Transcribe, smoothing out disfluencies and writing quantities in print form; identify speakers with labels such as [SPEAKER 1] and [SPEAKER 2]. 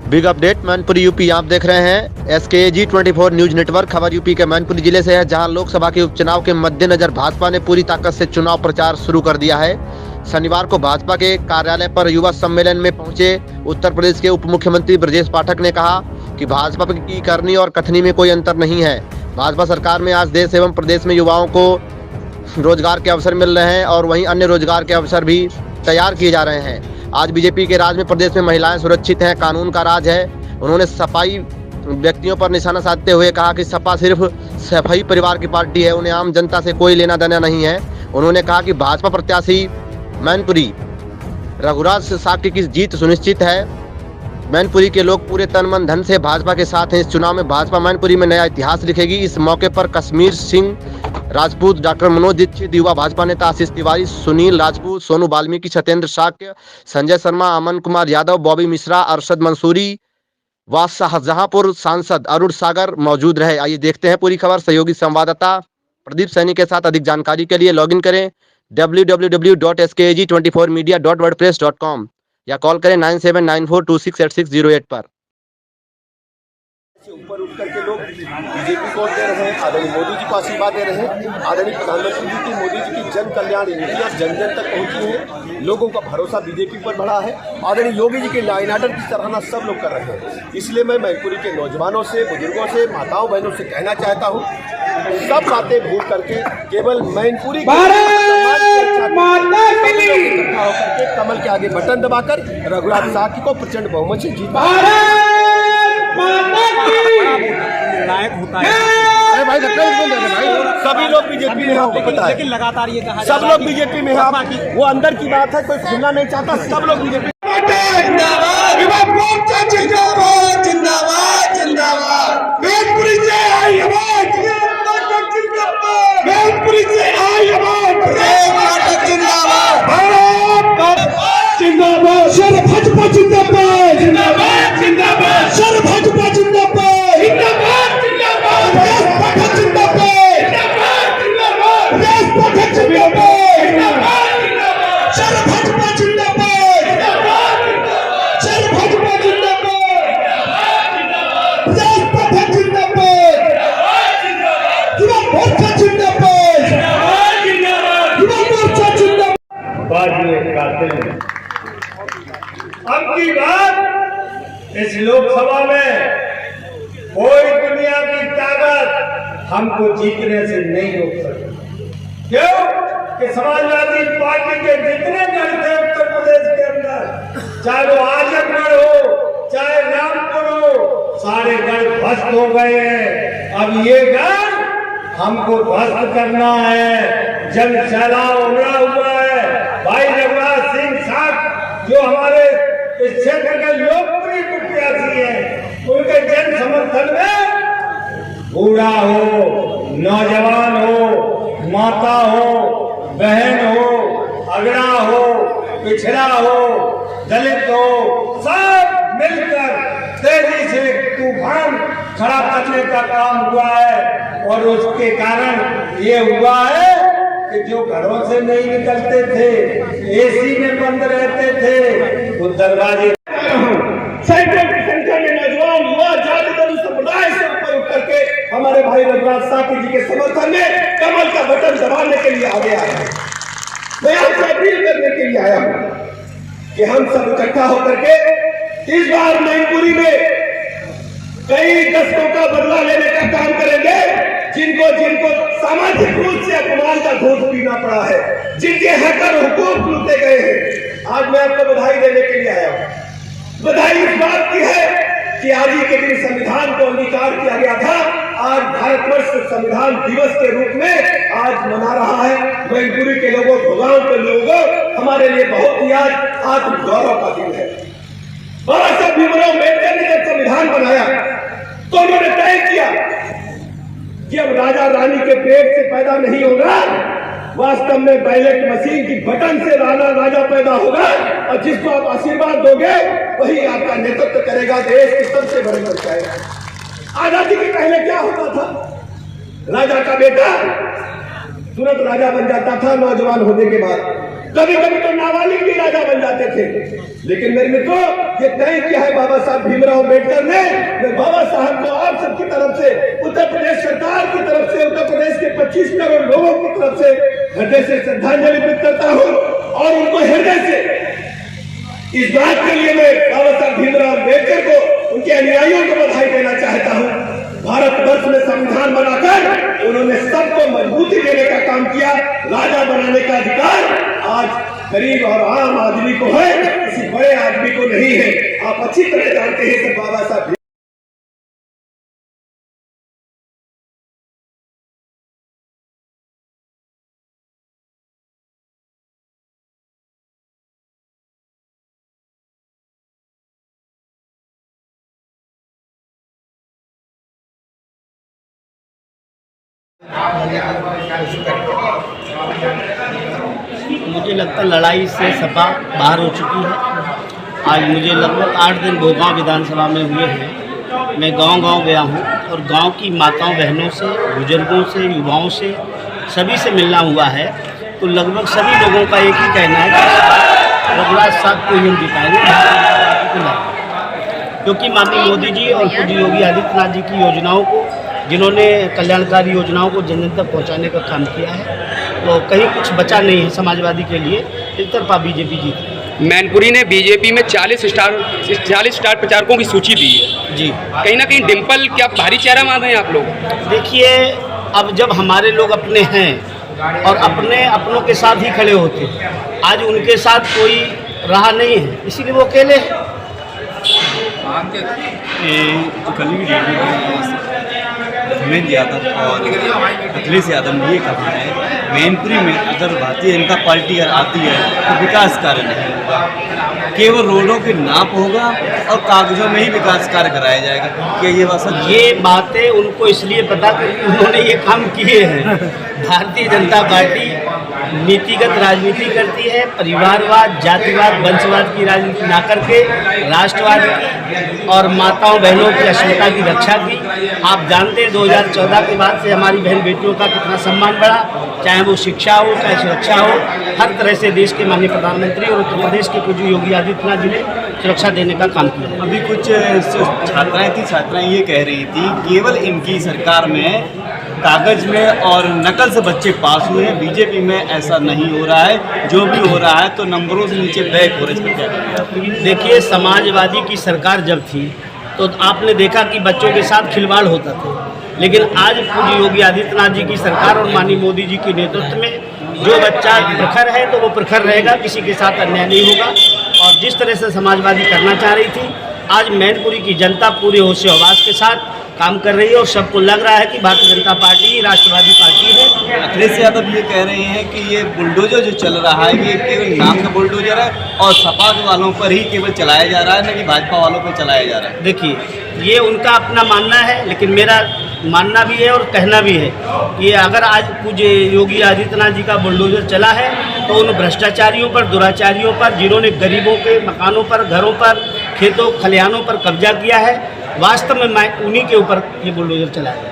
[SPEAKER 1] Big update Mainpuri UP आप देख रहे हैं SKG 24 न्यूज नेटवर्क। खबर यूपी के मैनपुरी जिले से है, जहां लोकसभा के उपचुनाव के मद्देनजर भाजपा ने पूरी ताकत से चुनाव प्रचार शुरू कर दिया है। शनिवार को भाजपा के कार्यालय पर युवा सम्मेलन में पहुंचे उत्तर प्रदेश के उप मुख्यमंत्री ब्रजेश पाठक ने कहा कि भाजपा की करनी और कथनी में कोई अंतर नहीं है। भाजपा सरकार में आज देश एवं प्रदेश में युवाओं को रोजगार के अवसर मिल रहे हैं और वहीं अन्य रोजगार के अवसर भी तैयार किए जा रहे हैं। आज बीजेपी के राज में प्रदेश में महिलाएं सुरक्षित हैं, कानून का राज है। उन्होंने सपाई व्यक्तियों पर निशाना साधते हुए कहा कि सपा सिर्फ सफाई परिवार की पार्टी है, उन्हें आम जनता से कोई लेना देना नहीं है। उन्होंने कहा कि भाजपा प्रत्याशी मैनपुरी रघुराज साक्य की जीत सुनिश्चित है। मैनपुरी के लोग पूरे तन मन धन से भाजपा के साथ हैं। इस चुनाव में भाजपा मैनपुरी में नया इतिहास लिखेगी। इस मौके पर कश्मीर सिंह राजपूत, डॉक्टर मनोज दीक्षित, युवा भाजपा नेता आशीष तिवारी, सुनील राजपूत, सोनू वाल्मीकि, सत्येंद्र शाक्य, संजय शर्मा, अमन कुमार यादव, बॉबी मिश्रा, अरशद मंसूरी व शाहजहांपुर सांसद अरुण सागर मौजूद रहे। आइए देखते हैं पूरी खबर। सहयोगी संवाददाता प्रदीप सैनी के साथ अधिक जानकारी के लिए लॉगिन करें www.skg24media.wordpress.com या कॉल करें 9794268608 पर।
[SPEAKER 2] ऊपर उठ करके लोग बीजेपी को दे रहे हैं, आदरणीय मोदी जी को आशीर्वाद दे रहे हैं। आदरणीय प्रधानमंत्री जी की, मोदी जी की जन कल्याण नीतियाँ जन जन तक पहुँची हैं। लोगों का भरोसा बीजेपी पर बढ़ा है। आदरणीय योगी जी के लॉ एंड ऑर्डर की सराहना सब लोग कर रहे हैं। इसलिए मैं मैनपुरी के नौजवानों से, बुजुर्गों से, माताओं बहनों से कहना चाहता हूँ, सब बातें भूल करके केवल मैनपुरी कमल के आगे बटन दबाकर रघुराज साक्य को प्रचंड बहुमत से जीत
[SPEAKER 3] निर्णायक होता है।
[SPEAKER 2] अरे भाई सभी लोग बीजेपी में, आपको पता है,
[SPEAKER 3] लेकिन लगातार ये कहा
[SPEAKER 2] सब लोग बीजेपी में है। वो अंदर की बात है, कोई सुनना नहीं चाहता। सब लोग बीजेपी
[SPEAKER 4] अब की बात इस लोकसभा में कोई दुनिया की ताकत हमको जीतने से नहीं रोक सकती। क्यों कि समाजवादी पार्टी के जितने गढ़ थे उत्तर प्रदेश के अंदर, चाहे वो आजमगढ़ हो, चाहे रामपुर हो, सारे गढ़ ध्वस्त हो गए हैं। अब ये गढ़ हमको ध्वस्त करना है। जन सैलाब उमड़ा हुआ है। भाई रघुराज सिंह साक्य जो हमारे इस क्षेत्र के लोकप्रिय प्रत्याशी हैं, उनके जन समर्थन में बूढ़ा हो, नौजवान हो, माता हो, बहन हो, अगड़ा हो, पिछड़ा हो, दलित हो, सब मिलकर तेजी से तूफान खड़ा करने का काम हुआ है। और उसके कारण ये हुआ है कि जो घरों से नहीं निकलते थे, एसी में बंद रहते थे, वो दरवाजे सैकड़ों की संख्या में नौजवान, युवा, जातिगत समुदाय से ऊपर उठ करके हमारे भाई रघुराज साक्य जी के समर्थन में कमल का बटन दबाने के लिए आगे आए हैं। मैं आपसे अपील करने के लिए आया हूँ कि हम सब इकट्ठा होकर के इस बार मैनपुरी में कई दशकों का बदला लेने का काम करेंगे। जिनको सामाजिक रूप से अपमान का घूंट पीना पड़ा है, जिनके हक और हुकूक लूटे गए हैं, आज मैं आपको बधाई देने के लिए आया हूँ। बधाई इस बात की है कि आज ही के दिन संविधान को अंगीकार किया गया था। आज भारतवर्ष संविधान दिवस के रूप में आज मना रहा है। मैनपुरी के लोगों, भोगांव के लोगों, हमारे लिए बहुत ही आज आत्म गौरव का दिन है। बाबा साहब भीमराव अम्बेडकर ने जब संविधान बनाया तो उन्होंने तय किया कि अब राजा रानी के पेट से पैदा नहीं होगा, वास्तव में बैलेट मशीन की बटन से राजा पैदा होगा। और जिसको आप आशीर्वाद दोगे वही आपका नेतृत्व करेगा, देश के सबसे बड़े बन जाएगा। आजादी के पहले क्या होता था? राजा का बेटा तुरंत राजा बन जाता था नौजवान होने के बाद।
[SPEAKER 2] कभी कभी तो नाबालिग भी राजा बन जाते थे। लेकिन मेरे मित्रों, ये तय किया है बाबा साहब भीमराव अम्बेडकर ने। मैं बाबा साहब को आप सबकी तरफ से, उत्तर प्रदेश सरकार की तरफ से, उत्तर प्रदेश के 25 करोड़ लोगों की तरफ से हृदय से श्रद्धांजलि अर्पित करता हूँ और उनको हृदय से इस बात के लिए मैं बाबा साहब भीमराव अम्बेडकर को, उनके अनुयायियों को बधाई देना चाहता हूँ। भारतवर्ष में संविधान बनाकर उन्होंने सबको मजबूती देने का काम किया। राजा बनाने का अधिकार आज गरीब और आम आदमी को है, किसी बड़े आदमी को नहीं है। आप अच्छी तरह जानते हैं कि बाबा साहब
[SPEAKER 5] मुझे लगता है लड़ाई से सपा बाहर हो चुकी है। आज मुझे लगभग 8 दिन भोगांव विधानसभा में हुए हैं। मैं गांव-गांव गया हूं और गांव की माताओं बहनों से, बुजुर्गों से, युवाओं से, सभी से मिलना हुआ है। तो लगभग सभी लोगों का एक ही कहना है कि रघुराज साहब को ही हम जिताएंगे, क्योंकि माननीय मोदी जी और पूज्य योगी आदित्यनाथ जी की योजनाओं को, जिन्होंने कल्याणकारी योजनाओं को जन जन तक पहुँचाने का काम किया है, तो कहीं कुछ बचा नहीं है समाजवादी के लिए। एक तरफा बीजेपी जीती।
[SPEAKER 6] मैनपुरी ने बीजेपी में 40 स्टार प्रचारकों की सूची दी है
[SPEAKER 5] जी।
[SPEAKER 6] कहीं ना कहीं डिम्पल क्या भारी चेहरा मान रहे हैं आप लोग?
[SPEAKER 5] देखिए, अब जब हमारे लोग अपने हैं और अपने अपनों के साथ ही खड़े होते हैं, आज उनके साथ कोई रहा नहीं है, इसीलिए वो अकेले हैं।
[SPEAKER 7] कल भी धर्मेंद्र यादव और अखिलेश यादव ने ये कहा है, मैनपुरी में अगर भारतीय जनता पार्टी अगर आती है तो विकास कार्य नहीं होगा, केवल रोडों के नाप होगा और कागजों में ही विकास कार्य कराया जाएगा। क्या ये बात सच?
[SPEAKER 5] ये बातें उनको इसलिए पता क्योंकि उन्होंने ये काम किए हैं। भारतीय जनता पार्टी नीतिगत राजनीति करती है, परिवारवाद, जातिवाद, वंशवाद की राजनीति ना करके राष्ट्रवाद की और माताओं बहनों की अस्मिता की रक्षा की। आप जानते हैं 2014 के बाद से हमारी बहन बेटियों का कितना सम्मान बढ़ा, चाहे वो शिक्षा हो, चाहे सुरक्षा हो, हर तरह से देश के माननीय प्रधानमंत्री और उत्तर प्रदेश के पूज्य योगी आदित्यनाथ जी ने सुरक्षा देने का काम किया।
[SPEAKER 7] अभी कुछ छात्राएं ये कह रही थी केवल इनकी सरकार में कागज में और नकल से बच्चे पास हुए हैं, बीजेपी में ऐसा नहीं हो रहा है। जो भी हो रहा है तो नंबरों से नीचे बैक हो रहे हैं। इसमें क्या करेंगे?
[SPEAKER 5] देखिए, समाजवादी की सरकार जब थी तो आपने देखा कि बच्चों के साथ खिलवाड़ होता था, लेकिन आज पूज्य योगी आदित्यनाथ जी की सरकार और माननीय मोदी जी के नेतृत्व में जो बच्चा प्रखर है तो वो प्रखर रहेगा, किसी के साथ अन्याय नहीं होगा। और जिस तरह से समाजवादी करना चाह रही थी, आज मैनपुरी की जनता पूरे होश हवास के साथ काम कर रही है और सबको लग रहा है कि भारतीय जनता पार्टी राष्ट्रवादी पार्टी है।
[SPEAKER 7] अखिलेश यादव ये कह रहे हैं कि ये बुलडोजर जो चल रहा है ये केवल नाम का बुलडोजर है और सपा वालों पर ही केवल चलाया जा रहा है, न कि भाजपा वालों पर चलाया जा रहा है।
[SPEAKER 5] देखिए, ये उनका अपना मानना है, लेकिन मेरा मानना भी है और कहना भी है कि अगर आज पूज्य योगी आदित्यनाथ जी का बुलडोजर चला है तो उन भ्रष्टाचारियों पर, दुराचारियों पर, जिन्होंने गरीबों के मकानों पर, घरों पर, खेतों खलिहानों पर कब्जा किया है, वास्तव में उन्हीं के ऊपर ये बुलडोजर चला है।